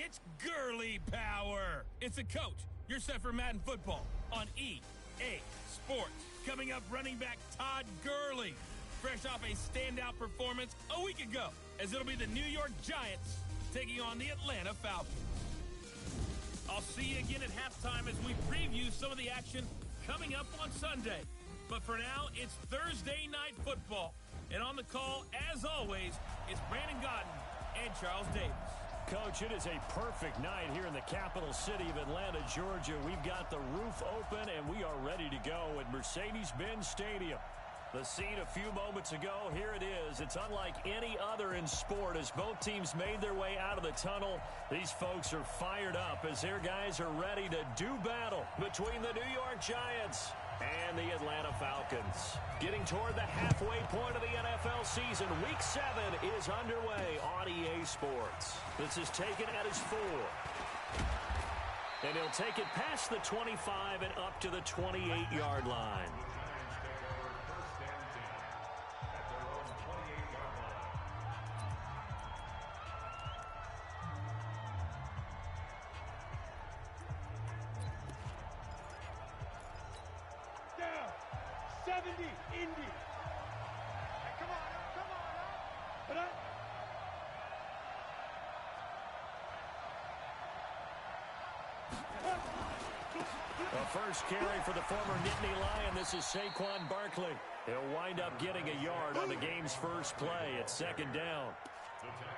It's girly power. It's a coach. You're set for Madden football on EA Sports. Coming up, running back Todd Gurley, fresh off a standout performance a week ago, as it'll be the New York Giants taking on the Atlanta Falcons. I'll see you again at halftime as we preview some of the action coming up on Sunday. But for now, it's Thursday Night Football. And on the call, as always, it's Brandon Godden and Charles Davis. Coach, it is a perfect night here in the capital city of Atlanta, Georgia. We've got the roof open, and we are ready to go at Mercedes-Benz Stadium. The scene a few moments ago, here it is. It's unlike any other in sport as both teams made their way out of the tunnel. These folks are fired up as their guys are ready to do battle between the New York Giants and the Atlanta Falcons. Getting toward the halfway point of the NFL season, Week 7 is underway on EA Sports. This is taken at his 4. And he'll take it past the 25 and up to the 28-yard line. First carry for the former Nittany Lion. This is Saquon Barkley. He'll wind up getting a yard on the game's first play at second down.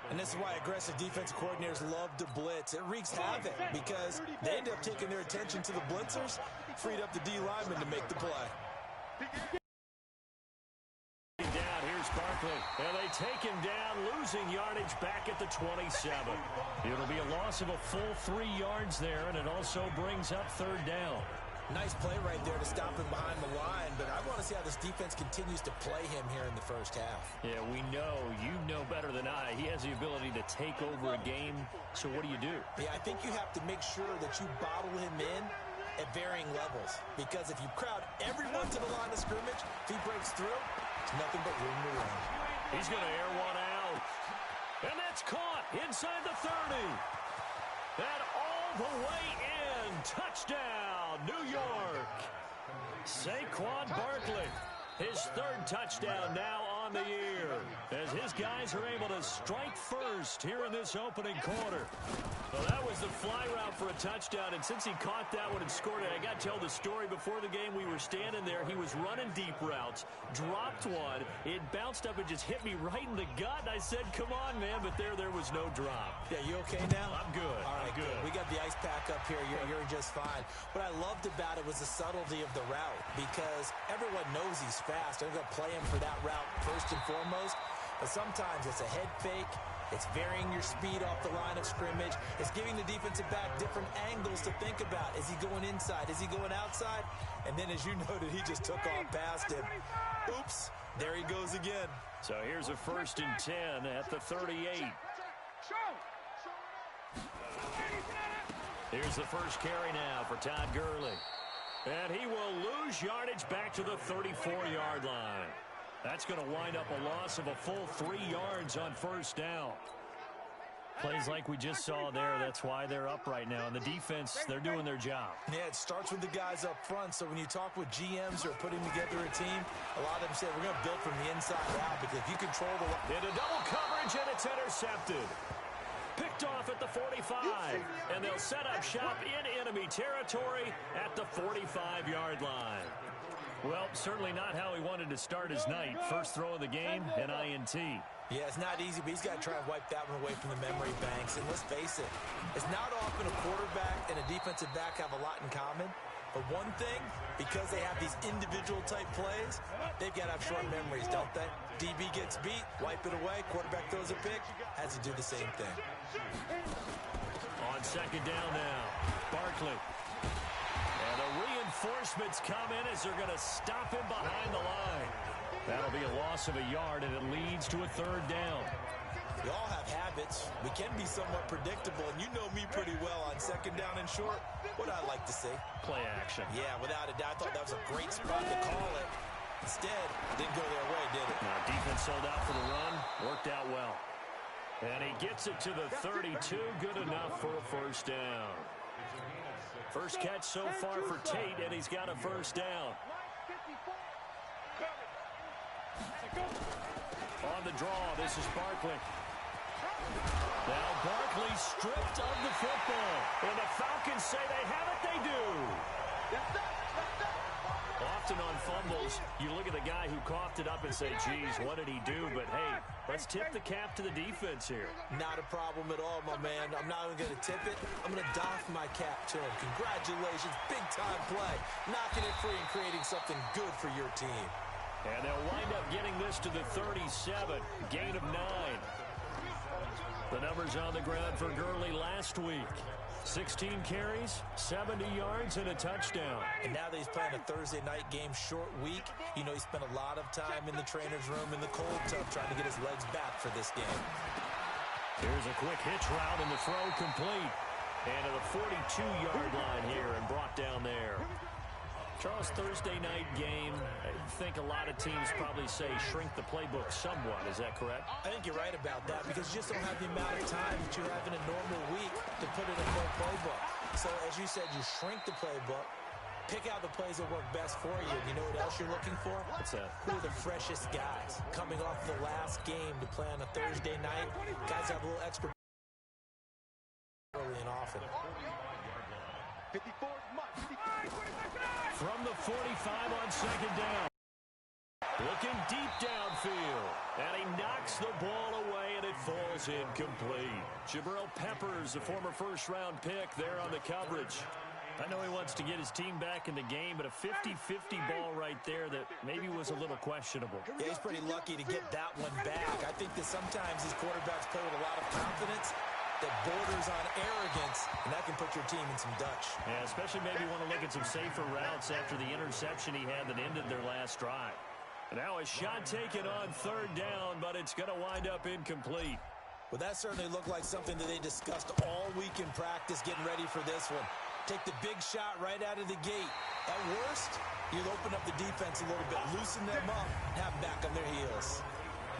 And this is why aggressive defensive coordinators love to blitz. It wreaks havoc because they end up taking their attention to the blitzers, freed up the D lineman to make the play. Down, here's Barkley. And they take him down, losing yardage back at the 27. It'll be a loss of a full 3 yards there, and it also brings up third down. Nice play right there to stop him behind the line, but I want to see how this defense continues to play him here in the first half. Yeah, we know. You know better than I. He has the ability to take over a game, so what do you do? Yeah, I think you have to make sure that you bottle him in at varying levels, because if you crowd everyone to the line of scrimmage, if he breaks through, it's nothing but room to run. He's going to air one out, and that's caught inside the 30. And all the way in, touchdown, New York. Saquon Barkley, his third touchdown now on the year, as his guys are able to strike first here in this opening quarter. Well, that was the fly route for a touchdown, and since he caught that one and scored it, I got to tell the story. Before the game, we were standing there. He was running deep routes, dropped one. It bounced up and just hit me right in the gut, and I said, come on, man, but there was no drop. Yeah, you okay now? I'm good. All right, good. We got the ice pack up here. You're just fine. What I loved about it was the subtlety of the route, because everyone knows he's fast. They're going to play him for that route first and foremost, but sometimes it's a head fake. It's varying your speed off the line of scrimmage. It's giving the defensive back different angles to think about. Is he going inside? Is he going outside? And then, as you noted, he just took off past him. Oops, there he goes again. So here's a 1st and 10 at the 38. Here's the first carry now for Todd Gurley. And he will lose yardage back to the 34-yard line. That's going to wind up a loss of a full 3 yards on first down. Plays like we just saw there, that's why they're up right now. And the defense, they're doing their job. Yeah, it starts with the guys up front. So when you talk with GMs who are putting together a team, a lot of them say, we're going to build from the inside out, because if you control the... Into double coverage, and it's intercepted. Picked off at the 45, and they'll set up shop in enemy territory at the 45-yard line. Well, certainly not how he wanted to start his night. First throw of the game, an INT. Yeah, it's not easy, but he's got to try and wipe that one away from the memory banks. And let's face it, it's not often a quarterback and a defensive back have a lot in common. But one thing, because they have these individual-type plays, they've got to have short memories, don't they? DB gets beat, wipe it away, quarterback throws a pick, has to do the same thing. On second down now, Barkley. And the reinforcements come in as they're going to stop him behind the line. That'll be a loss of a yard, and it leads to a third down. We all have habits. We can be somewhat predictable, and you know me pretty well on second down and short. What I like to see. Play action. Yeah, without a doubt. I thought that was a great spot to call it. Instead, it didn't go their way, did it? Now, defense sold out for the run. Worked out well. And he gets it to the 32. Good enough for a first down. First catch so far for Tate, and he's got a first down. On the draw, this is Barkley. Now Barkley stripped of the football. And the Falcons say they have it, they do. Often on fumbles, you look at the guy who coughed it up and say, geez, what did he do? But, hey, let's tip the cap to the defense here. Not a problem at all, my man. I'm not even going to tip it. I'm going to doff my cap to him. Congratulations, big-time play. Knocking it free and creating something good for your team. And they'll wind up getting this to the 37, gain of 9. The numbers on the ground for Gurley last week. 16 carries, 70 yards, and a touchdown. And now that he's playing a Thursday night game, short week, you know he spent a lot of time in the trainer's room in the cold tub trying to get his legs back for this game. Here's a quick hitch route, and the throw complete. And to the 42-yard line here and brought down there. Charles, Thursday night game, I think a lot of teams probably say shrink the playbook somewhat. Is that correct? I think you're right about that because you just don't have the amount of time that you have in a normal week to put it in a playbook. So, as you said, you shrink the playbook, pick out the plays that work best for you. You know what else you're looking for? What's that? Who are the freshest guys coming off the last game to play on a Thursday night? Guys have a little extra early and often. 54 much. From the 45 on second down. Looking deep downfield. And he knocks the ball away, and it falls incomplete. Jabril Peppers, a former first-round pick, there on the coverage. I know he wants to get his team back in the game, but a 50-50 ball right there that maybe was a little questionable. Yeah, he's pretty lucky to get that one back. I think that sometimes these quarterbacks play with a lot of confidence that borders on arrogance, and that can put your team in some Dutch. Yeah, especially maybe want to look at some safer routes after the interception he had that ended their last drive. And now a shot taken on third down, but it's going to wind up incomplete. Well, that certainly looked like something that they discussed all week in practice getting ready for this one. Take the big shot right out of the gate. At worst, you'll open up the defense a little bit, loosen them up, and have them back on their heels.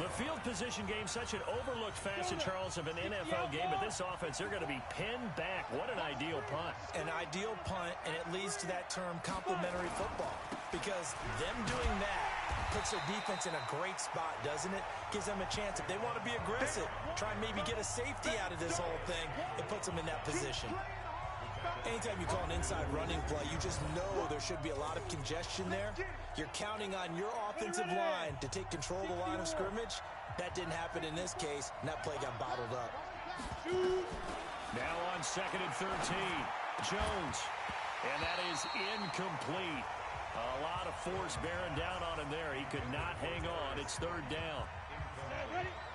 The field position game, such an overlooked facet, Charles, of an NFL game, but this offense, they're going to be pinned back. What an ideal punt. An ideal punt, and it leads to that term complementary football. Because them doing that puts their defense in a great spot, doesn't it? Gives them a chance. If they want to be aggressive, try and maybe get a safety out of this whole thing, it puts them in that position. Anytime you call an inside running play, you just know there should be a lot of congestion there. You're counting on your offensive line to take control of the line of scrimmage. That didn't happen in this case, and that play got bottled up. Now on second and 13, Jones. And that is incomplete. A lot of force bearing down on him there. He could not hang on. It's third down.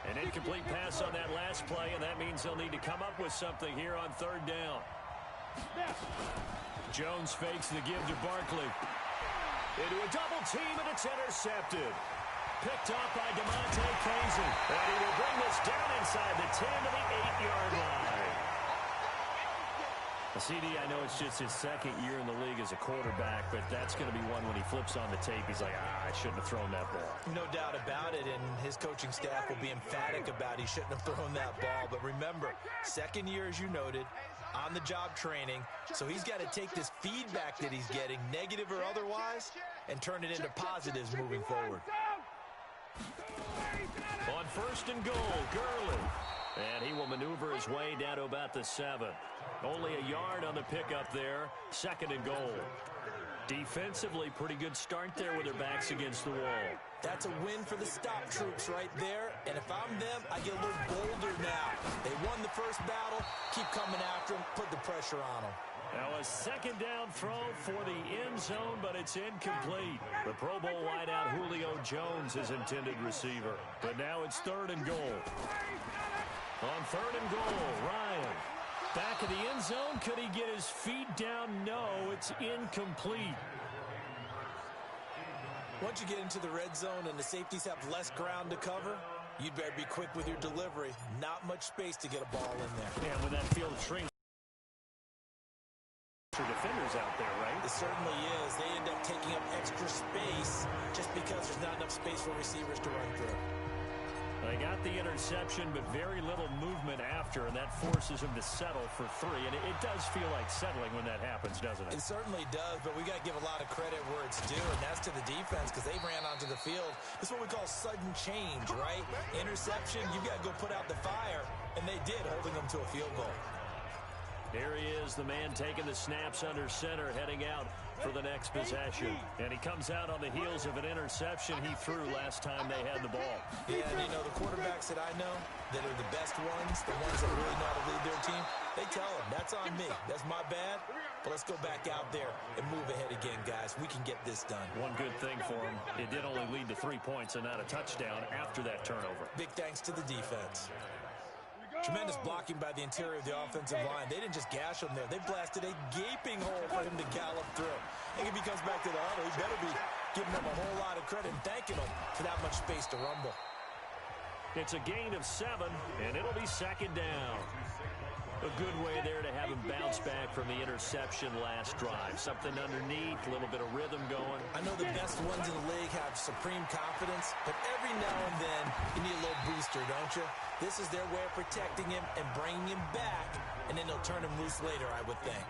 An incomplete pass on that last play, and that means they'll need to come up with something here on third down. Jones fakes the give to Barkley. Into a double team, and it's intercepted. Picked off by DeMonte Casey. And he will bring this down inside the 10 to the 8-yard line. CD, I know it's just his second year in the league as a quarterback, but that's going to be one when he flips on the tape. He's like, I shouldn't have thrown that ball. No doubt about it, and his coaching staff will be emphatic about he shouldn't have thrown that ball. But remember, second year, as you noted, on-the-job training, so he's got to take this feedback that he's getting, negative or otherwise, and turn it into positives moving forward. On first and goal, Gurley. And he will maneuver his way down to about the 7. Only a yard on the pickup there. Second and goal. Defensively, pretty good start there with their backs against the wall. That's a win for the stop troops right there. And if I'm them, I get a little bolder now. They won the first battle. Keep coming after them. Put the pressure on them. Now a second down throw for the end zone, but it's incomplete. The Pro Bowl wideout Julio Jones is intended receiver. But now it's third and goal. On third and goal, Ryan. Back of the end zone. Could he get his feet down? No, it's incomplete. Once you get into the red zone and the safeties have less ground to cover, you'd better be quick with your delivery. Not much space to get a ball in there. And when that field shrinks, defenders out there, right? It certainly is. They end up taking up extra space just because there's not enough space for receivers to run through. They got the interception, but very little movement after, and that forces him to settle for 3. And it does feel like settling when that happens, doesn't it? It certainly does, but we got to give a lot of credit where it's due, and that's to the defense because they ran onto the field. This is what we call sudden change, right? Interception, you got to go put out the fire, and they did, holding them to a field goal. Here he is, the man taking the snaps under center, heading out for the next possession. And he comes out on the heels of an interception he threw last time they had the ball. Yeah, and you know, the quarterbacks that I know that are the best ones, the ones that really know how to lead their team, they tell them, that's on me. That's my bad. But let's go back out there and move ahead again, guys. We can get this done. One good thing for him, it did only lead to 3 points and not a touchdown after that turnover. Big thanks to the defense. Tremendous blocking by the interior of the offensive line. They didn't just gash him there. They blasted a gaping hole for him to gallop through. I think if he comes back to the huddle, he better be giving them a whole lot of credit and thanking them for that much space to rumble. It's a gain of 7, and it'll be second down. A good way there to have him bounce back from the interception last drive. Something underneath, a little bit of rhythm going. I know the best ones in the league have supreme confidence, but every now and then you need a little booster, don't you? This is their way of protecting him and bringing him back, and then they'll turn him loose later, I would think.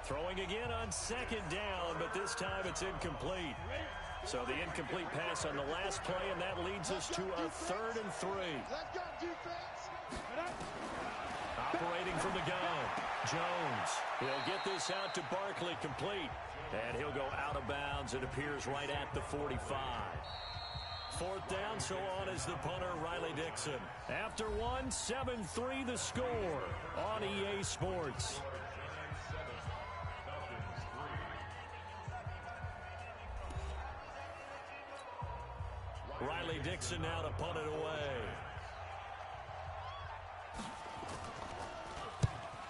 Throwing again on second down, but this time it's incomplete. So the incomplete pass on the last play, and that leads us to a 3rd and 3. Operating from the gun, Jones. He'll get this out to Barkley, complete. And he'll go out of bounds. It appears right at the 45. 4th down, so on is the punter, Riley Dixon. After 1, 7-3 the score on EA Sports. Riley Dixon now to punt it away.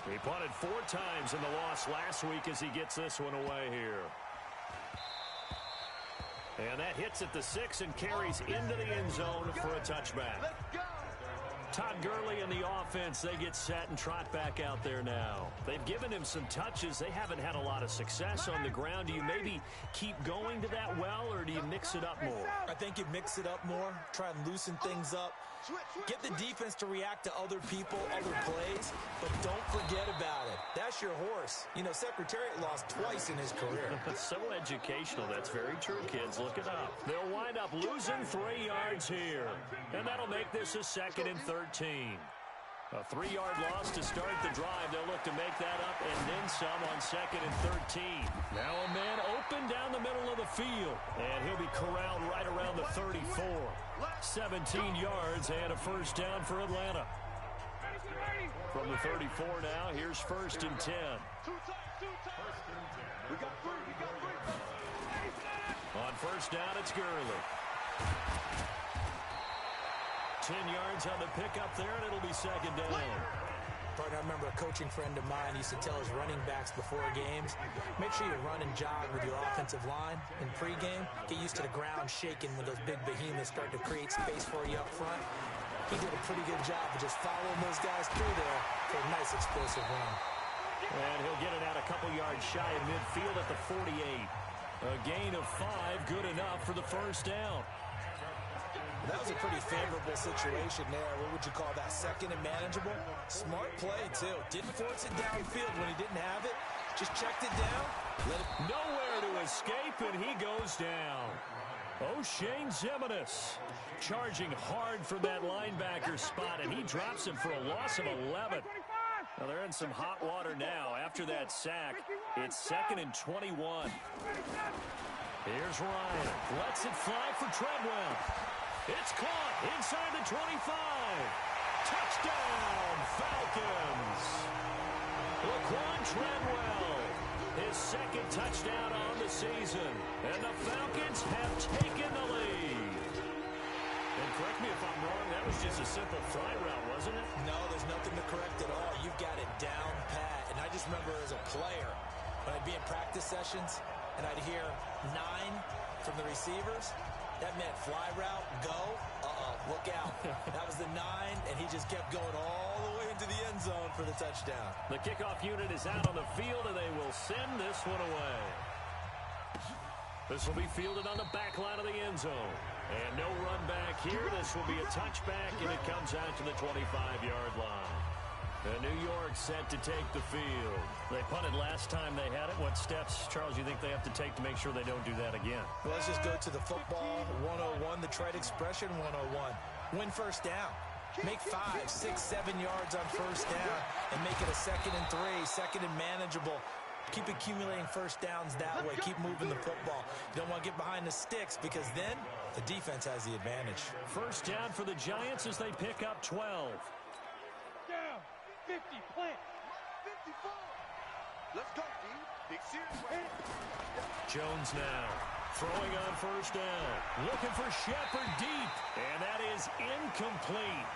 He punted 4 times in the loss last week as he gets this one away here. And that hits at the 6 and carries into the end zone for a touchback. Todd Gurley and the offense, they get set and trot back out there now. They've given him some touches. They haven't had a lot of success on the ground. Do you maybe keep going to that well, or do you mix it up more? I think you mix it up more, try and loosen things up. Get the defense to react to other people, other plays, but don't forget about it. That's your horse. You know, Secretariat lost twice in his career. So educational. That's very true, kids. Look it up. They'll wind up losing 3 yards here, and that'll make this a 2nd and 13. A 3-yard loss to start the drive. They'll look to make that up and then some on 2nd and 13. Now a man open down the middle of the field, and he'll be corralled right around the 34. 17 yards and a 1st down for Atlanta. From the 34 now, here's 1st and 10. On 1st down, it's Gurley. 10 yards on the pickup there, and it'll be 2nd down. Partner, I remember a coaching friend of mine used to tell his running backs before games, make sure you run and jog with your offensive line in pregame. Get used to the ground shaking when those big behemoths start to create space for you up front. He did a pretty good job of just following those guys through there for a nice explosive run. And he'll get it out a couple yards shy of midfield at the 48. A gain of 5, good enough for the 1st down. That was a pretty favorable situation there. What would you call that? 2nd and manageable? Smart play, too. Didn't force it downfield when he didn't have it. Just checked it down. Nowhere to escape, and he goes down. O'Shane Ximines charging hard for that linebacker spot, and he drops him for a loss of 11. Well, they're in some hot water now. After that sack, it's 2nd and 21. Here's Ryan. Lets it fly for Treadwell. It's caught inside the 25. Touchdown, Falcons. Laquan Treadwell, his 2nd touchdown on the season. And the Falcons have taken the lead. And correct me if I'm wrong, that was just a simple fly route, wasn't it? No, there's nothing to correct at all. You've got it down pat. And I just remember as a player, when I'd be in practice sessions, and I'd hear 9 from the receivers, that meant fly route, go, look out. That was the 9, and he just kept going all the way into the end zone for the touchdown. The kickoff unit is out on the field, and they will send this one away. This will be fielded on the back line of the end zone. And no run back here. This will be a touchback, and it comes out to the 25-yard line. New York set to take the field. They punted last time they had it. What steps, Charles, you think they have to take to make sure they don't do that again? Well, let's just go to the football 101, the trade expression 101. Win first down. Make 5, 6, 7 yards on first down and make it a 2nd and 3, 2nd and manageable. Keep accumulating first downs that way. Keep moving the football. You don't want to get behind the sticks because then the defense has the advantage. First down for the Giants as they pick up 12. Down, 50, plant. 54. Let's go, D. Big series. Jones now throwing on first down. Looking for Shepard deep. And that is incomplete.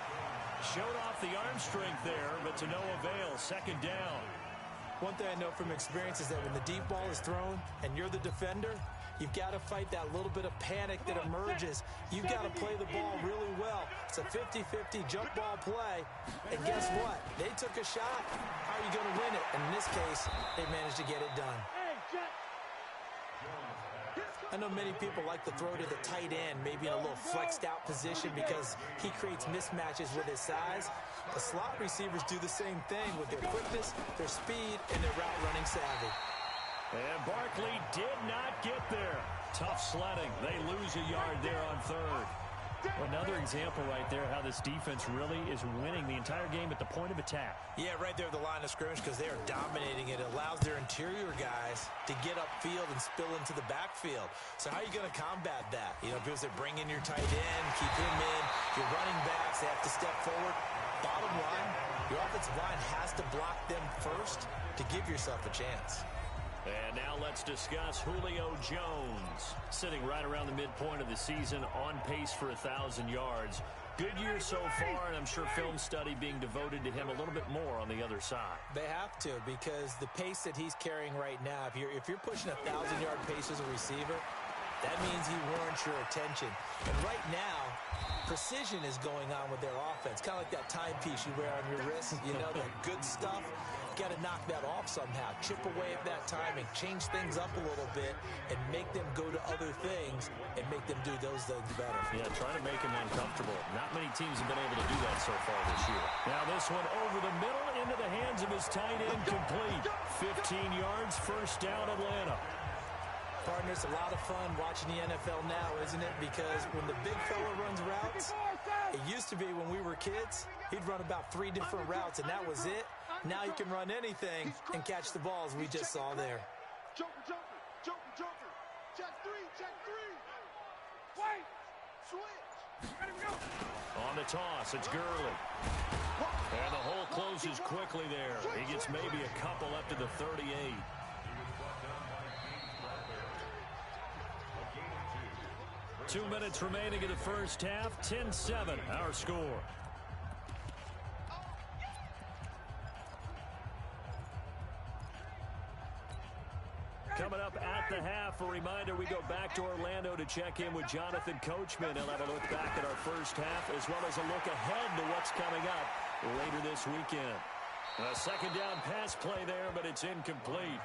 Showed off the arm strength there, but to no avail. 2nd down. One thing I know from experience is that when the deep ball is thrown and you're the defender, you've got to fight that little bit of panic that emerges. You've got to play the ball really well. It's a 50-50 jump ball play. And guess what? They took a shot. How are you going to win it? And in this case, they managed to get it done. I know many people like to throw to the tight end, maybe in a little flexed out position because he creates mismatches with his size. The slot receivers do the same thing with their quickness, their speed, and their route running savvy. And Barkley did not get there. Tough sledding. They lose a yard there on 3rd. Another example right there how this defense really is winning the entire game at the point of attack. Yeah, right there at the line of scrimmage because they are dominating it. It allows their interior guys to get upfield and spill into the backfield. So how are you going to combat that? You know, because they bring in your tight end, keep him in. Your running backs, they have to step forward. Bottom line, your offensive line has to block them first to give yourself a chance. And now let's discuss Julio Jones. Sitting right around the midpoint of the season, on pace for 1,000 yards. Good year so far, and I'm sure film study being devoted to him a little bit more on the other side. They have to, because the pace that he's carrying right now, if you're pushing 1,000-yard pace as a receiver, that means he warrants your attention. And right now, precision is going on with their offense. Kind of like that timepiece you wear on your wrist, you know, that good stuff. Got to knock that off somehow. Chip away at that timing, change things up a little bit, and make them go to other things and make them do those things better. Yeah, trying to make him uncomfortable. Not many teams have been able to do that so far this year. Now this one over the middle into the hands of his tight end, complete. 15 yards, first down, Atlanta. Partner, it's a lot of fun watching the NFL now, isn't it? Because when the big fella runs routes, it used to be when we were kids, he'd run about 3 different routes, and that was it. Now you can run anything and catch the balls we just saw there. Joker, joker, joker, joker. Check 3, check 3. Wait, switch. Ready to go. On the toss, it's Gurley. And the hole closes quickly there. He gets maybe a couple up to the 38. Two minutes remaining in the first half. 10-7, our score. Coming up at the half, a reminder, we go back to Orlando to check in with Jonathan Coachman. He'll have a look back at our first half as well as a look ahead to what's coming up later this weekend. A 2nd down pass play there, but it's incomplete.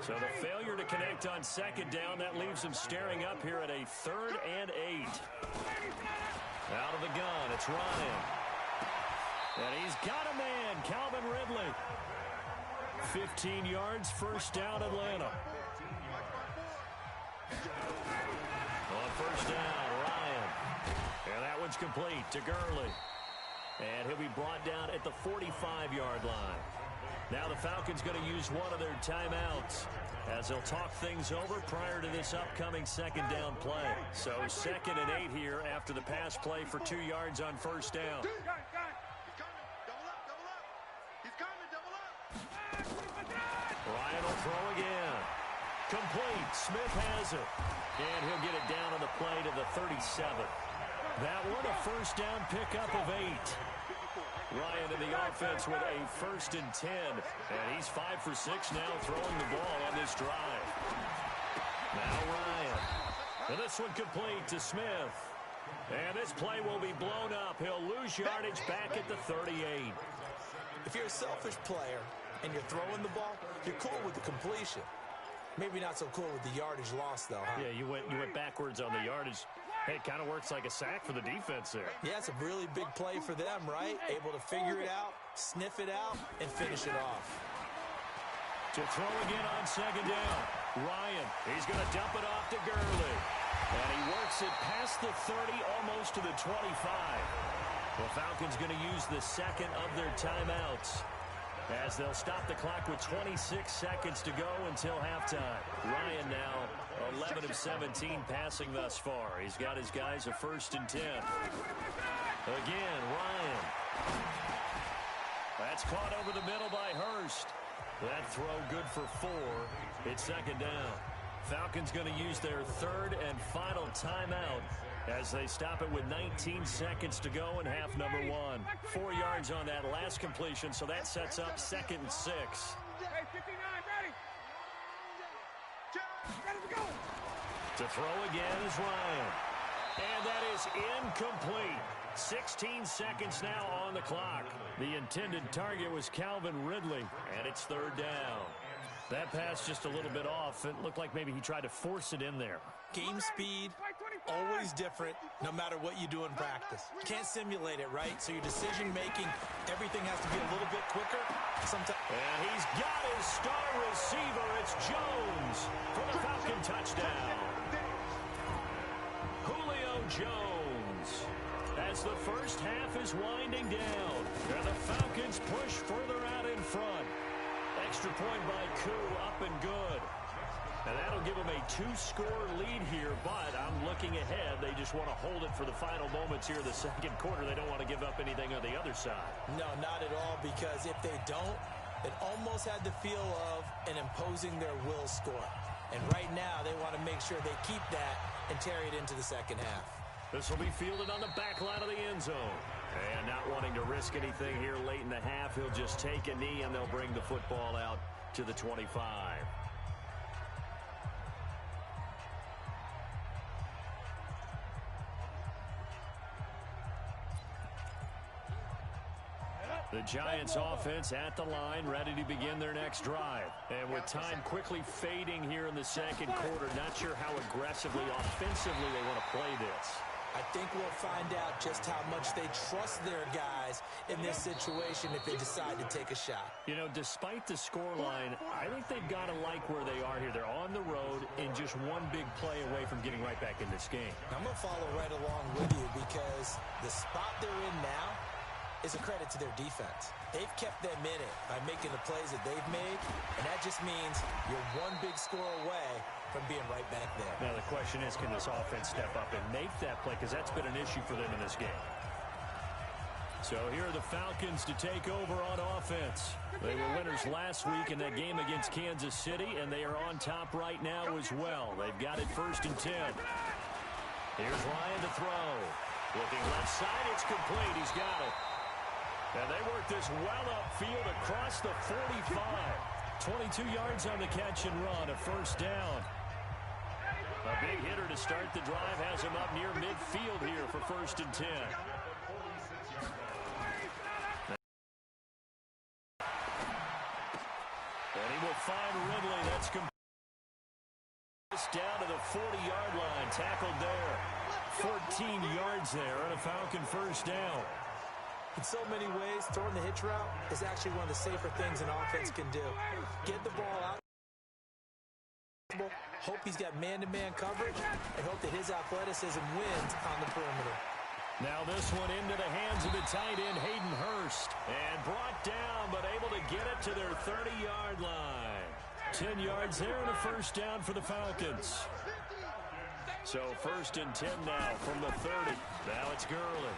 So the failure to connect on 2nd down, that leaves him staring up here at a 3rd and 8. Out of the gun, it's Ryan. And he's got a man, Calvin Ridley. 15 yards, first down, Atlanta. On first down, Ryan. And that one's complete to Gurley. And he'll be brought down at the 45-yard line. Now the Falcons going to use one of their timeouts as they'll talk things over prior to this upcoming 2nd down play. So 2nd and 8 here after the pass play for 2 yards on first down. Ryan will throw again. Complete. Smith has it. And he'll get it down on the play to the 37. That one a first down pickup of 8. Ryan in the offense with a 1st and 10. And he's 5 for 6 now throwing the ball on this drive. Now Ryan. And this one complete to Smith. And this play will be blown up. He'll lose yardage back at the 38. If you're a selfish player and you're throwing the ball, You're cool with the completion. Maybe not so cool with the yardage loss, though, huh? Yeah, you went backwards on the yardage. Hey, it kind of works like a sack for the defense there. Yeah, it's a really big play for them, right? Able to figure it out, sniff it out, and finish it off. To throw again on second down. Ryan, he's going to dump it off to Gurley. And he works it past the 30, almost to the 25. The Falcons going to use the second of their timeouts, as they'll stop the clock with 26 seconds to go until halftime. Ryan now 11 of 17 passing thus far. He's got his guys a 1st and 10. Again, Ryan. That's caught over the middle by Hurst. That throw good for 4. It's second down. Falcons going to use their 3rd and final timeout as they stop it with 19 seconds to go in half number 1. 4 yards on that last completion, so that sets up 2nd and 6. Hey, 59, ready. Ready to go. To throw again is Ryan. And that is incomplete. 16 seconds now on the clock. The intended target was Calvin Ridley, and it's 3rd down. That pass just a little bit off. It looked like maybe he tried to force it in there. Game speed, always different, no matter what you do in practice. You can't simulate it, right? So your decision-making, everything has to be a little bit quicker. Sometimes. And he's got his star receiver. It's Jones for the Falcon touchdown. Julio Jones. As the first half is winding down, and the Falcons push further out in front. Extra point by Koo, up and good. And that'll give them a 2-score lead here, but I'm looking ahead. They just want to hold it for the final moments here in the second quarter. They don't want to give up anything on the other side. No, not at all, because if they don't, it almost had the feel of an imposing their will score. And right now, they want to make sure they keep that and carry it into the second half. This will be fielded on the back line of the end zone. And not wanting to risk anything here late in the half, he'll just take a knee, and they'll bring the football out to the 25. The Giants offense at the line, ready to begin their next drive. And with time quickly fading here in the second quarter, not sure how aggressively, offensively they want to play this. I think we'll find out just how much they trust their guys in this situation if they decide to take a shot. You know, despite the scoreline, I think they've got to like where they are here. They're on the road and just one big play away from getting right back in this game. I'm going to follow right along with you because the spot they're in now is a credit to their defense. They've kept them in it by making the plays that they've made, and that just means you're one big score away from being right back there. Now the question is, can this offense step up and make that play? Because that's been an issue for them in this game. So here are the Falcons to take over on offense. They were winners last week in that game against Kansas City, and they are on top right now as well. They've got it 1st and 10. Here's Ryan to throw. Looking left side, it's complete. He's got it. And they work this well upfield across the 45. 22 yards on the catch and run, a 1st down. A big hitter to start the drive has him up near midfield here for 1st and 10. And he will find Ridley. That's down to the 40-yard line. Tackled there. 14 yards there and a Falcon 1st down. In so many ways, throwing the hitch route is actually one of the safer things an offense can do. Get the ball out. Hope he's got man-to-man coverage, and hope that his athleticism wins on the perimeter. Now this one into the hands of the tight end, Hayden Hurst. And brought down, but able to get it to their 30-yard line. 10 yards there and a 1st down for the Falcons. So 1st and 10 now from the 30. Now it's Gurley.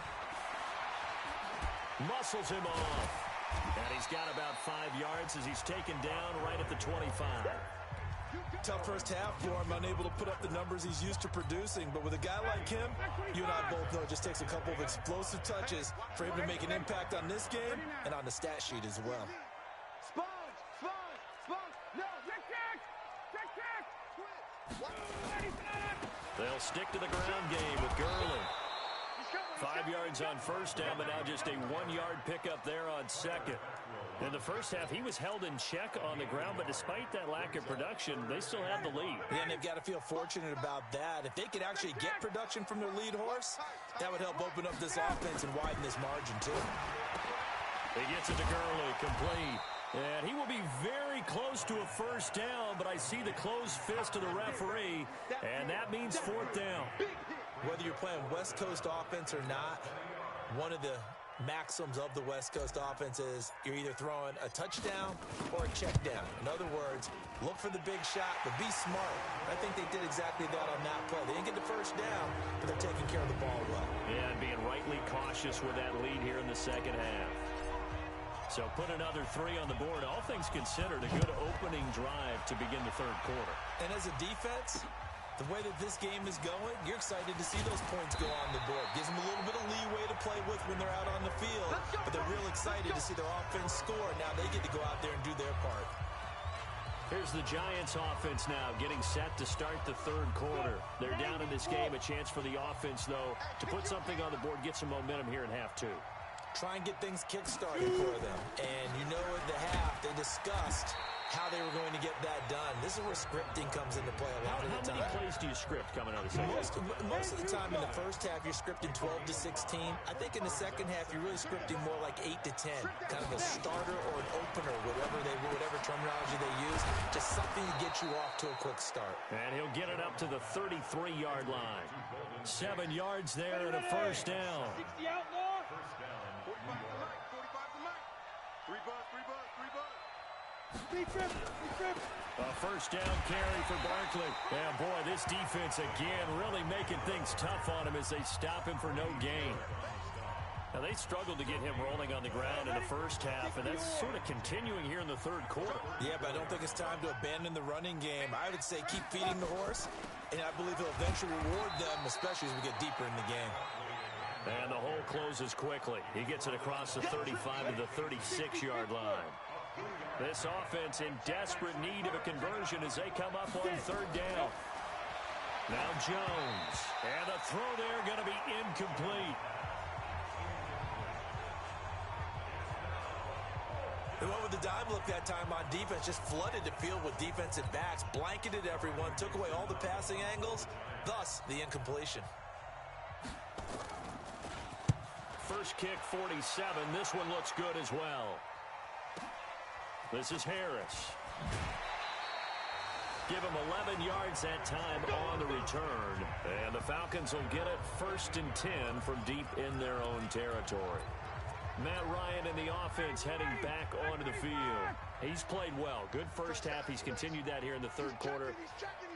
Muscles him off. And he's got about 5 yards as he's taken down right at the 25. Tough first half for him, unable to put up the numbers he's used to producing. But with a guy like him, you and I both know it just takes a couple of explosive touches for him to make an impact on this game and on the stat sheet as well. They'll stick to the ground game with Gurley. 5 yards on 1st down, but now just a 1-yard pickup there on 2nd. In the first half, he was held in check on the ground, but despite that lack of production, they still have the lead. Yeah, and they've got to feel fortunate about that. If they could actually get production from their lead horse, that would help open up this offense and widen this margin, too. He gets it to Gurley, complete. And he will be very close to a first down, but I see the closed fist of the referee, and that means fourth down. Whether you're playing West Coast offense or not, one of the maxims of the West Coast offense is you're either throwing a touchdown or a check down. In other words, look for the big shot, but be smart. I think they did exactly that on that play. They didn't get the first down, but they're taking care of the ball well. Yeah, and being rightly cautious with that lead here in the second half. So put another 3 on the board. All things considered, a good opening drive to begin the third quarter. And as a defense, the way that this game is going, you're excited to see those points go on the board. Gives them a little bit of leeway to play with when they're out on the field, but they're real excited to see their offense score. Now they get to go out there and do their part. Here's the Giants offense now getting set to start the third quarter. They're down in this game. A chance for the offense, though, to put something on the board, get some momentum here in half 2. Try and get things kick-started for them. And you know at the half, they discussed how they were going to get that done. This is where scripting comes into play a lot of the time. How many plays do you script coming out of the second half? Most of the time in the first half, you're scripting 12 to 16. I think in the second half, you're really scripting more like 8 to 10. Kind of a starter or an opener, whatever terminology they use. Just something to get you off to a quick start. And he'll get it up to the 33-yard line. 7 yards there and a first down. 60 outlaw. 45 to Mike. 3 bucks, 3 bucks, 3 bucks. A first down carry for Barkley. And boy, this defense again really making things tough on him as they stop him for no gain. Now they struggled to get him rolling on the ground in the first half, and that's sort of continuing here in the third quarter. Yeah, but I don't think it's time to abandon the running game. I would say keep feeding the horse, and I believe he'll eventually reward them, especially as we get deeper in the game. And the hole closes quickly. He gets it across the 35 to the 36-yard line. This offense in desperate need of a conversion as they come up on third down. Now Jones. And the throw there going to be incomplete. They went with the dive look that time on defense, just flooded the field with defensive backs, blanketed everyone, took away all the passing angles, thus the incompletion. First kick, 47. This one looks good as well. This is Harris. Give him 11 yards that time on the return. And the Falcons will get it 1st and 10 from deep in their own territory. Matt Ryan and the offense heading back onto the field. He's played well. Good first half. He's continued that here in the third quarter.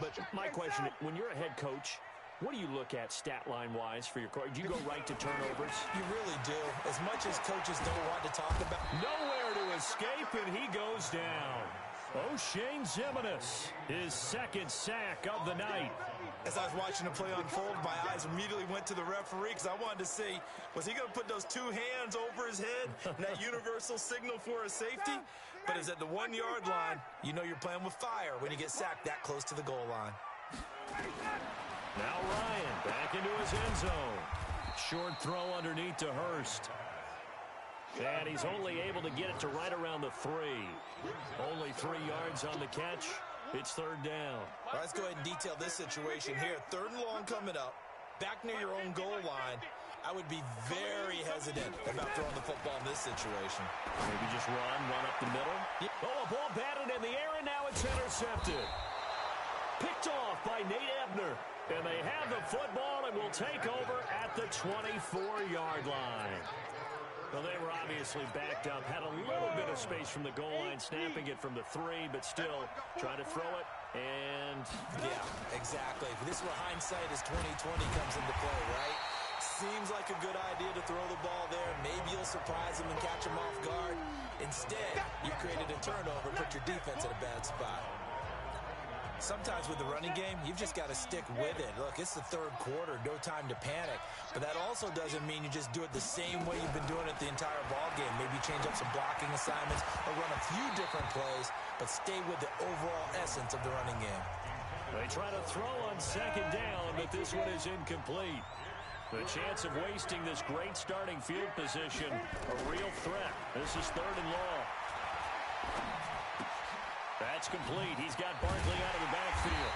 But my question, when you're a head coach, what do you look at stat line-wise for your coach? Do you go right to turnovers? You really do. As much as coaches don't want to talk about. Nowhere to escape, and he goes down. O'Shane Zimenez, his second sack of the night. As I was watching the play unfold, my eyes immediately went to the referee because I wanted to see, was he going to put those 2 hands over his head, that universal signal for a safety? But it's at the 1-yard line. You know you're playing with fire when you get sacked that close to the goal line. Now Ryan back into his end zone. Short throw underneath to Hurst. And he's only able to get it to right around the 3. Only 3 yards on the catch. It's third down. All right, let's go ahead and detail this situation here. 3rd and long coming up. Back near your own goal line. I would be very hesitant about throwing the football in this situation. Maybe just run up the middle. Oh, a ball batted in the air, and now it's intercepted. Picked off by Nate Ebner. And they have the football and will take over at the 24-yard line. Well, they were obviously backed up, had a little bit of space from the goal line, snapping it from the 3, but still trying to throw it, and... Yeah, exactly. This is where hindsight is 20/20 comes into play, right? Seems like a good idea to throw the ball there. Maybe you'll surprise them and catch them off guard. Instead, you created a turnover, put your defense in a bad spot. Sometimes with the running game, you've just got to stick with it. Look, it's the third quarter, no time to panic. But that also doesn't mean you just do it the same way you've been doing it the entire ball game. Maybe change up some blocking assignments or run a few different plays, but stay with the overall essence of the running game. They try to throw on second down, but this one is incomplete. The chance of wasting this great starting field position, a real threat. This is 3rd and long. That's complete. He's got Barkley out of the backfield.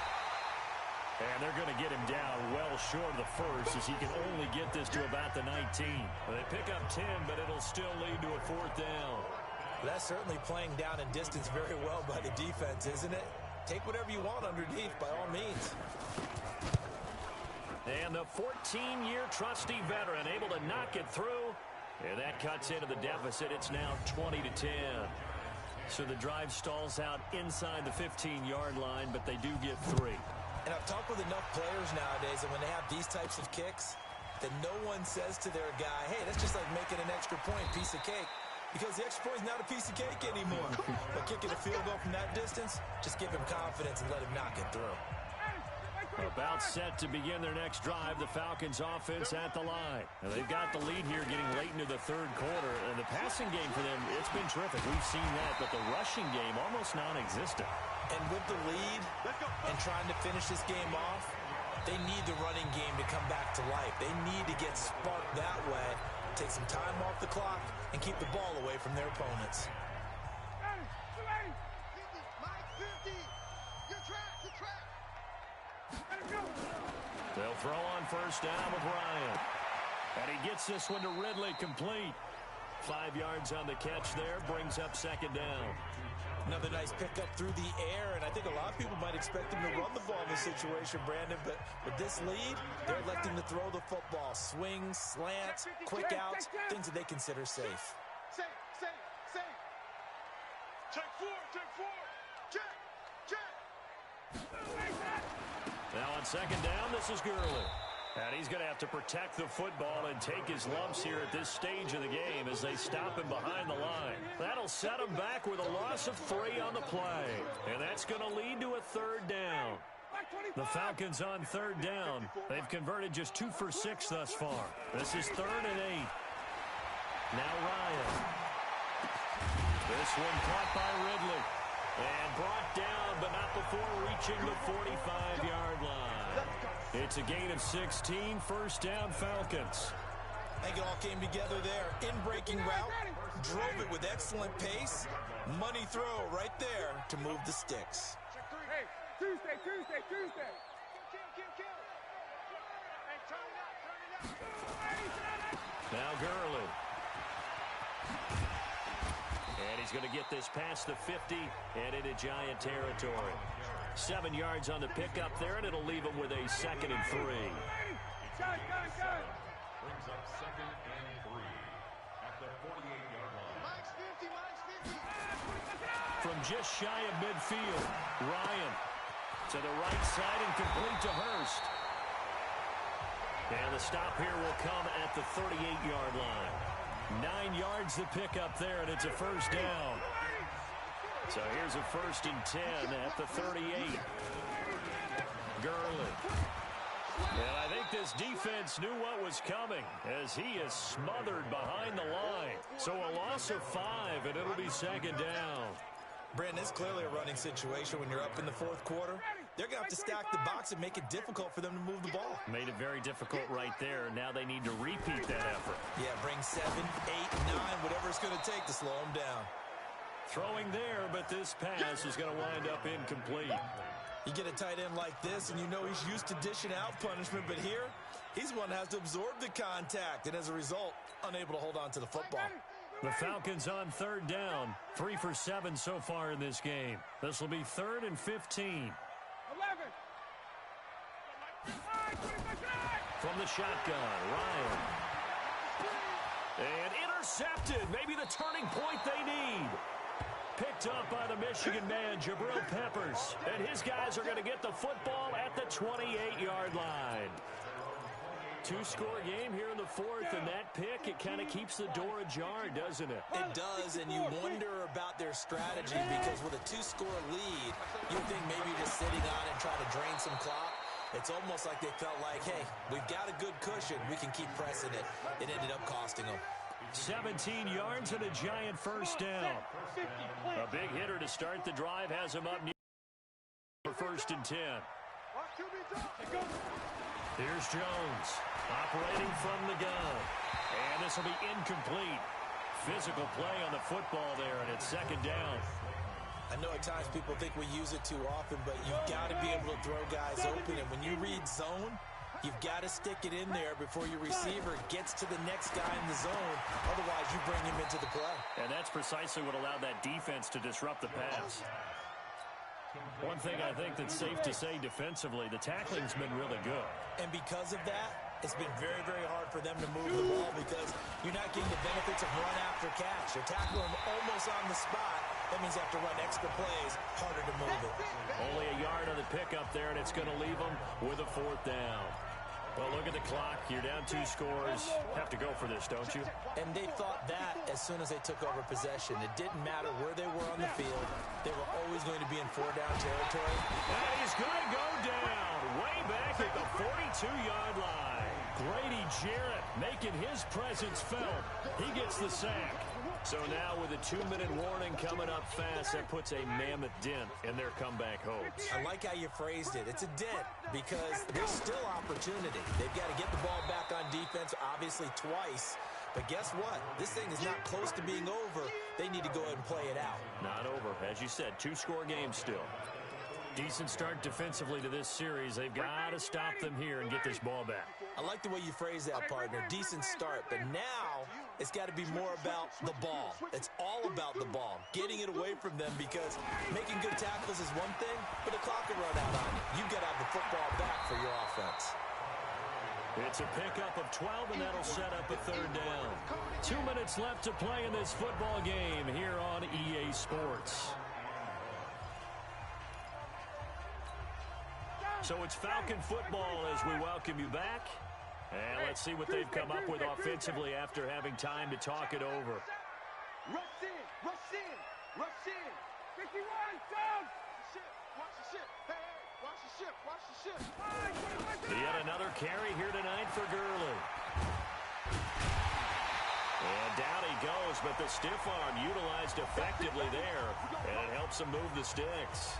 And they're going to get him down well short of the first, as he can only get this to about the 19. They pick up 10, but it'll still lead to a 4th down. That's certainly playing down in distance very well by the defense, isn't it? Take whatever you want underneath, by all means. And the 14-year trusty veteran able to knock it through. And that cuts into the deficit. It's now 20-10. So the drive stalls out inside the 15-yard line, but they do get 3. And I've talked with enough players nowadays, and when they have these types of kicks, that no one says to their guy, hey, that's just like making an extra point, piece of cake. Because the extra point is not a piece of cake anymore. But kicking a field goal from that distance, just give him confidence and let him knock it through. About set to begin their next drive, the Falcons offense at the line. Now they've got the lead here getting late into the 3rd quarter. And the passing game for them, it's been terrific. We've seen that, but the rushing game almost non-existent. And with the lead and trying to finish this game off, they need the running game to come back to life. They need to get sparked that way, take some time off the clock, and keep the ball away from their opponents. They'll throw on 1st down with Ryan. And he gets this one to Ridley, complete. 5 yards on the catch there, brings up 2nd down. Another nice pickup through the air, and I think a lot of people might expect him to run the ball in this situation, Brandon, but with this lead, they're electing to throw the football. Swings, slants, quick outs, things that they consider safe. Safe. Check 4, check. Now on 2nd down, this is Gurley. And he's going to have to protect the football and take his lumps here at this stage of the game as they stop him behind the line. That'll set him back with a loss of 3 on the play. And that's going to lead to a 3rd down. The Falcons on 3rd down. They've converted just 2 for 6 thus far. This is 3rd and 8. Now Ryan. This one caught by Ridley. And brought down, but not before reaching the 45-yard line. It's a gain of 16, 1st down Falcons. I think it all came together there. In-breaking route, drove it with excellent pace. Money throw right there to move the sticks. Hey, Tuesday. Hey, turn it up. Now Gurley. And he's going to get this past the 50 and into Giant territory. 7 yards on the pickup there, and it'll leave him with a 2nd and 3. Go. Brings up 2nd and 3 at the 48-yard line. Mike's 50. From just shy of midfield, Ryan to the right side and complete to Hurst. And the stop here will come at the 38-yard line. 9 yards to pick up there, and it's a 1st down. So here's a 1st and 10 at the 38. Gurley. And I think this defense knew what was coming as he is smothered behind the line. So a loss of 5, and it'll be 2nd down. Brandon, it's clearly a running situation when you're up in the 4th quarter. They're going to have to stack the box and make it difficult for them to move the ball. Made it very difficult right there. Now they need to repeat that effort. Yeah, bring 7, 8, 9, whatever it's going to take to slow them down. Throwing there, but this pass is going to wind up incomplete. You get a tight end like this, and you know he's used to dishing out punishment, but here, he's the one that has to absorb the contact, and as a result, unable to hold on to the football. The Falcons on 3rd down. 3 for 7 so far in this game. This will be 3rd and 15. 11. From the shotgun, Ryan. And intercepted. Maybe the turning point they need. Picked up by the Michigan man, Jabril Peppers. And his guys are going to get the football at the 28-yard line. 2-score game here in the 4th, and that pick, it kind of keeps the door ajar, doesn't it? It does, and you wonder about their strategy because with a 2-score lead, you think maybe you're just sitting on it and trying to drain some clock. It's almost like they felt like, hey, we've got a good cushion. We can keep pressing it. It ended up costing them. 17 yards and a giant 1st down. A big hitter to start the drive has him up near for 1st and 10. Here's Jones operating from the gun. And this will be incomplete. Physical play on the football there, and it's 2nd down. I know at times people think we use it too often, but you've got to be able to throw guys open. And when you read zone, you've got to stick it in there before your receiver gets to the next guy in the zone. Otherwise, you bring him into the play. And that's precisely what allowed that defense to disrupt the pass. One thing I think that's safe to say defensively, the tackling's been really good. And because of that, it's been very, very hard for them to move the ball because you're not getting the benefits of run after catch. You're tackling them almost on the spot. That means you have to run extra plays, harder to move it. Only a yard on the pickup there, and it's going to leave them with a 4th down. Well, look at the clock. You're down 2 scores. Have to go for this, don't you? And they thought that as soon as they took over possession. It didn't matter where they were on the field. They were always going to be in 4-down territory. And he's going to go down way back at the 42-yard line. Grady Jarrett making his presence felt. He gets the sack. So now with a 2-minute warning coming up fast, that puts a mammoth dent in their comeback hopes. I like how you phrased it. It's a dent because there's still opportunity. They've got to get the ball back on defense, obviously twice. But guess what? This thing is not close to being over. They need to go ahead and play it out. Not over. As you said, 2-score game still. Decent start defensively to this series. They've got to stop them here and get this ball back. I like the way you phrase that, partner. Decent start. But now it's got to be more about the ball. It's all about the ball. Getting it away from them because making good tackles is one thing, but the clock will run out on you. You've got to have the football back for your offense. It's a pickup of 12, and that'll set up a 3rd down. 2 minutes left to play in this football game here on EA Sports. So it's Falcon football as we welcome you back. And let's see what they've come up with offensively after having time to talk it over. Rush in, rush in, rush in. 51, down. Watch the ship. Hey, watch the ship, watch the ship. Yet another carry here tonight for Gurley. And down he goes, but the stiff arm utilized effectively there, and it helps him move the sticks.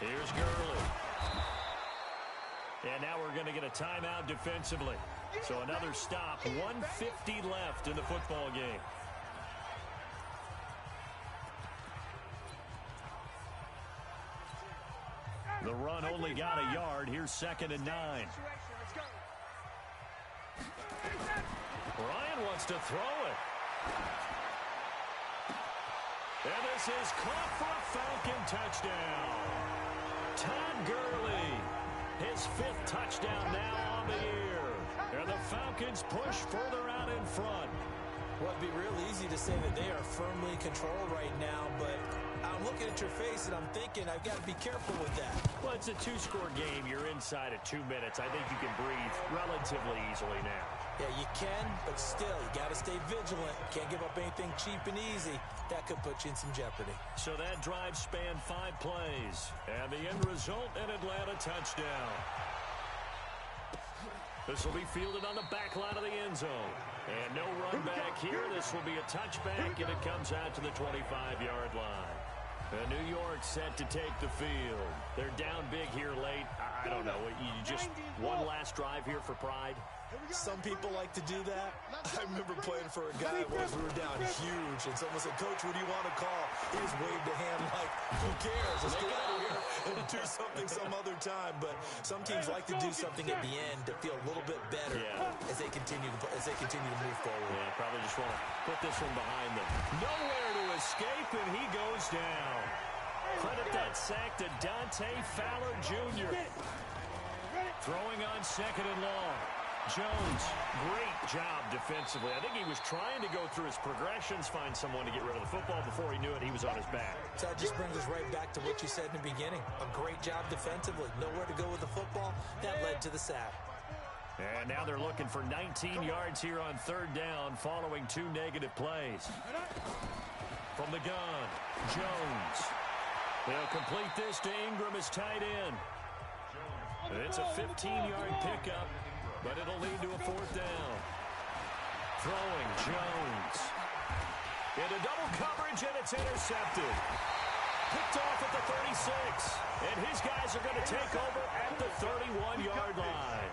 Here's Gurley. And now we're going to get a timeout defensively. So another stop. 1:50 left in the football game. The run only got a yard. Here's 2nd and 9. Ryan wants to throw it. And this is caught for a Falcon touchdown. Todd Gurley, his 5th touchdown now on the year. And the Falcons push further out in front. Well, it'd be real easy to say that they are firmly in control right now, but I'm looking at your face and I'm thinking I've got to be careful with that. Well, it's a 2-score game. You're inside of 2 minutes. I think you can breathe relatively easily now. Yeah, you can, but still, you got to stay vigilant. Can't give up anything cheap and easy. That could put you in some jeopardy. So that drive spanned 5 plays. And the end result, an Atlanta touchdown. This will be fielded on the back line of the end zone. And no run back here. This will be a touchback, and it comes out to the 25-yard line. And New York set to take the field. They're down big here late. I don't know. You just one last drive here for pride. Some people like to do that. I remember playing for a guy once we were down huge, and someone said, "Coach, what do you want to call?" He just waved a hand like, "Who cares? Let's get out of here and do something some other time." But some teams like to do something at the end to feel a little bit better as they continue to move forward. Yeah, probably just want to put this one behind them. Nowhere to escape, and he goes down. Credit that sack to Dante Fowler Jr. Throwing on 2nd and long. Jones, great job defensively. I think he was trying to go through his progressions, find someone to get rid of the football. Before he knew it, he was on his back. So that just brings us right back to what you said in the beginning. A great job defensively. Nowhere to go with the football. That led to the sack. And now they're looking for 19 yards here on 3rd down following 2 negative plays. From the gun, Jones. They'll complete this to Ingram as tight end. It's a 15-yard pickup, but it'll lead to a 4th down. Throwing, Jones. Into double coverage, and it's intercepted. Picked off at the 36. And his guys are going to take over at the 31-yard line.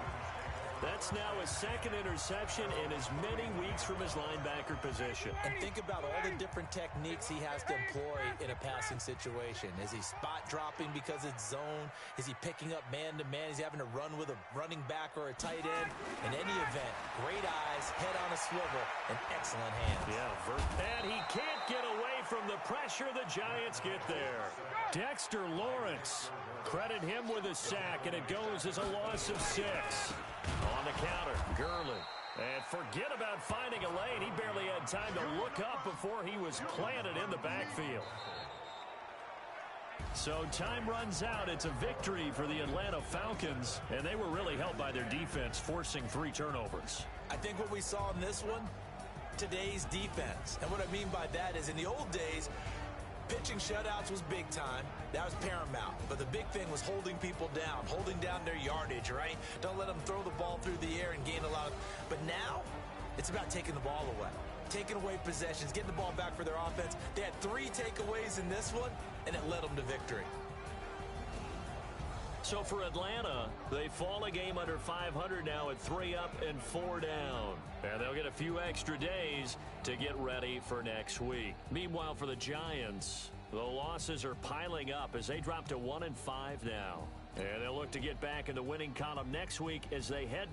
That's now his second interception in as many weeks from his linebacker position. And think about all the different techniques he has to employ in a passing situation. Is he spot dropping because it's zone? Is he picking up man-to-man? Is he having to run with a running back or a tight end? In any event, great eyes, head on a swivel, and excellent hands. Yeah, and he can't get away from the pressure the Giants get there. Dexter Lawrence, credit him with a sack, and it goes as a loss of 6. On the counter, Gurley. And forget about finding a lane. He barely had time to look up before he was planted in the backfield. So time runs out. It's a victory for the Atlanta Falcons, and they were really helped by their defense, forcing 3 turnovers. I think what we saw in this one, today's defense. And what I mean by that is in the old days, pitching shutouts was big time. That was paramount. But the big thing was holding people down, holding down their yardage, right? Don't let them throw the ball through the air and gain a lot of... But now, it's about taking the ball away. Taking away possessions, getting the ball back for their offense. They had 3 takeaways in this one, and it led them to victory. So for Atlanta, they fall a game under 500 now at 3 up and 4 down. And they'll get a few extra days to get ready for next week. Meanwhile, for the Giants, the losses are piling up as they drop to 1-5 now. And they'll look to get back in the winning column next week as they head